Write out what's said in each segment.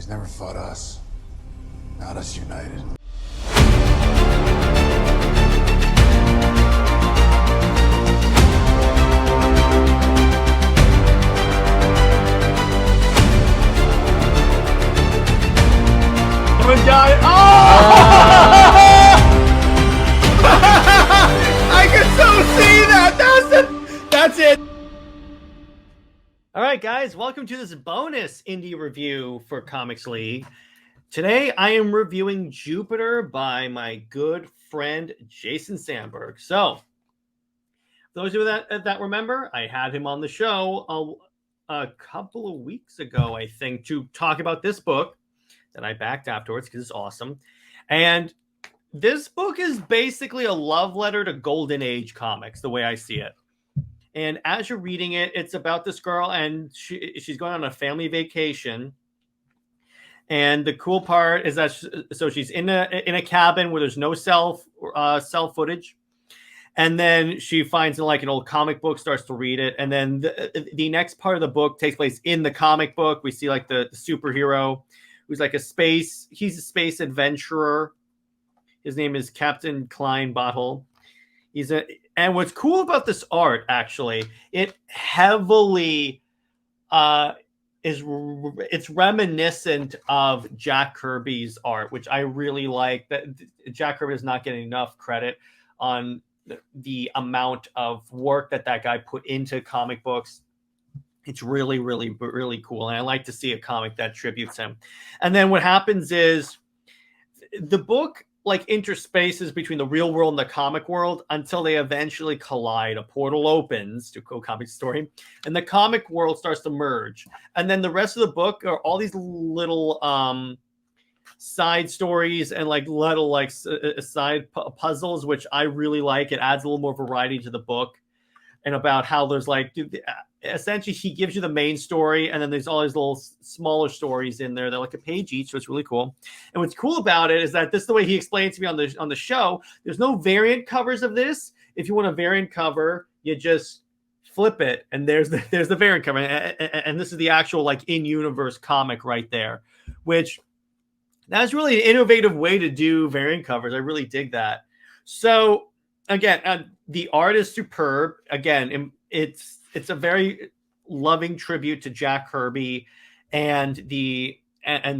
He's never fought us. Not us united. Oh! I can so see that. That's it. All right, guys, welcome to this bonus indie review for Comics League. Today, I am reviewing Jupiter by my good friend Jason Sandburg. So, those of you that remember, I had him on the show a couple of weeks ago, I think, to talk about this book that I backed afterwards because it's awesome. And this book is basically a love letter to Golden Age comics, the way I see it. And as you're reading it, it's about this girl, and she's going on a family vacation. And the cool part is that she's in a cabin where there's no cell footage. And then she finds like an old comic book, starts to read it. And then the next part of the book takes place in the comic book. We see like the superhero who's like he's a space adventurer. His name is Captain Keleinbottle. And what's cool about this art, actually, it heavily it's reminiscent of Jack Kirby's art, which I really like. That Jack Kirby is not getting enough credit on the amount of work that guy put into comic books. It's really, really, really cool. And I like to see a comic that tributes him. And then what happens is the book like interspaces between the real world and the comic world until they eventually collide. A portal opens to comic story, and the comic world starts to merge. And then the rest of the book are all these little side stories and like little like side puzzles, which I really like. It adds a little more variety to the book, and about how there's like essentially he gives you the main story, and then there's all these little smaller stories in there. They're like a page each, so it's really cool. And what's cool about it is that this is the way he explains to me on the show. There's no variant covers of this. If you want a variant cover, you just flip it, and there's the variant cover, and this is the actual like in-universe comic right there, which that's really an innovative way to do variant covers. I really dig that. So again, the art is superb. Again, it's a very loving tribute to Jack Kirby and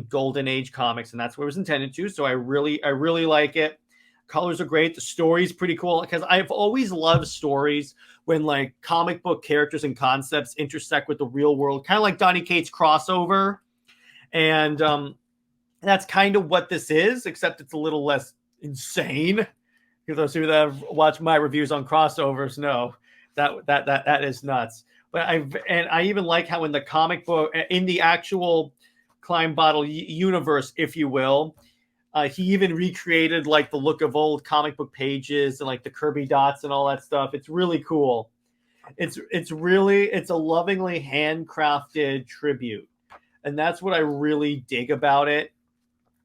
Golden Age comics, and that's what it was intended to. So I really like it. Colors are great. The story's pretty cool because I've always loved stories when like comic book characters and concepts intersect with the real world, kind of like Donny Cates crossover. And that's kind of what this is, except it's a little less insane. Because those of you that have watched my reviews on crossovers know that is nuts. But I even like how in the comic book, in the actual Keleinbottle universe, if you will, he even recreated like the look of old comic book pages and like the Kirby dots and all that stuff. It's really cool. It's a lovingly handcrafted tribute, and that's what I really dig about it.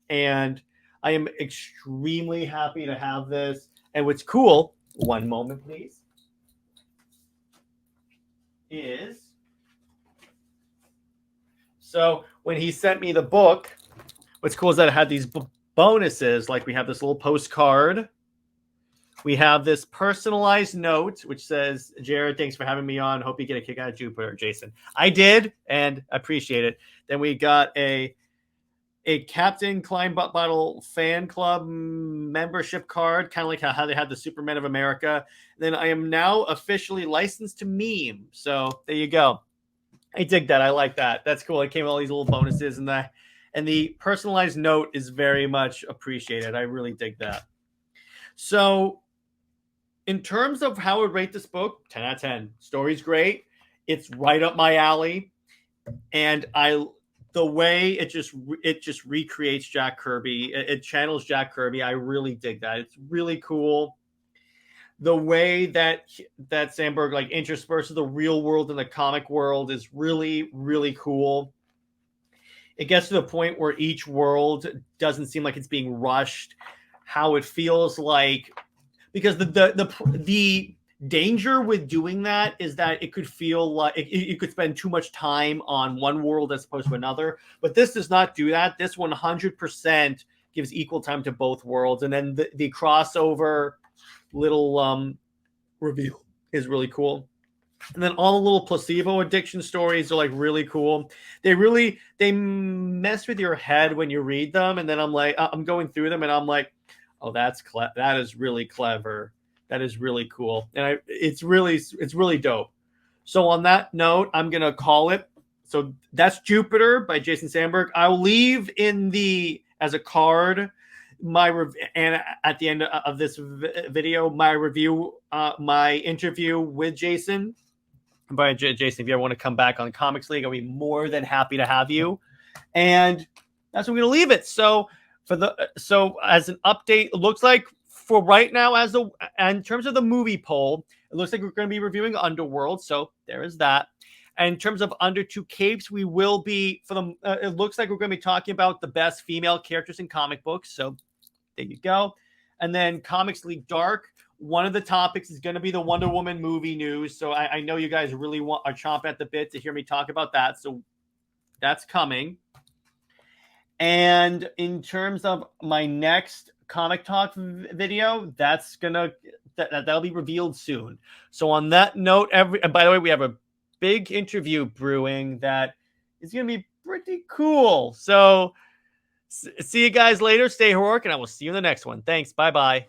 And I am extremely happy to have this. And what's cool, one moment, please, is so when he sent me the book, what's cool is that it had these bonuses. Like we have this little postcard. We have this personalized note, which says, Jared, thanks for having me on. Hope you get a kick out of Jupiter, Jason. I did, and appreciate it. Then we got a Captain Keleinbottle fan club membership card, kind of like how they had the Superman of America. Then I am now officially licensed to meme. So there you go. I dig that. I like that. That's cool. It came with all these little bonuses, and the personalized note is very much appreciated. I really dig that. So in terms of how I would rate this book, 10 out of 10. Story's great. It's right up my alley. And the way it just recreates Jack Kirby. It channels Jack Kirby. I really dig that. It's really cool. The way that Sandberg like intersperses the real world and the comic world is really, really cool. It gets to the point where each world doesn't seem like it's being rushed. How it feels like, because the danger with doing that is that it could feel like you could spend too much time on one world as opposed to another. But this does not do that. This 100% gives equal time to both worlds. And then the crossover little reveal is really cool. And then all the little placebo addiction stories are like really cool. They mess with your head when you read them. And then I'm going through them and I'm like, oh, that is really clever. That is really cool. And it's really dope. So on that note, I'm going to call it. So that's Jupiter by Jason Sandberg. I'll leave as a card and at the end of this video, my review, my interview with Jason. By Jason, if you ever want to come back on Comics League, I'll be more than happy to have you. And that's where we're going to leave it. So as an update, it looks like for right now, in terms of the movie poll, it looks like we're going to be reviewing Underworld. So there is that. And in terms of Under Two Capes, we will be it looks like we're going to be talking about the best female characters in comic books. So there you go. And then Comics League Dark. One of the topics is going to be the Wonder Woman movie news. So I know you guys really are chomping at the bit to hear me talk about that. So that's coming. And in terms of my next Comic Talk video, that'll be revealed soon. So on that note, and by the way, we have a big interview brewing that is going to be pretty cool. So see you guys later. Stay heroic, and I will see you in the next one. Thanks. Bye-bye.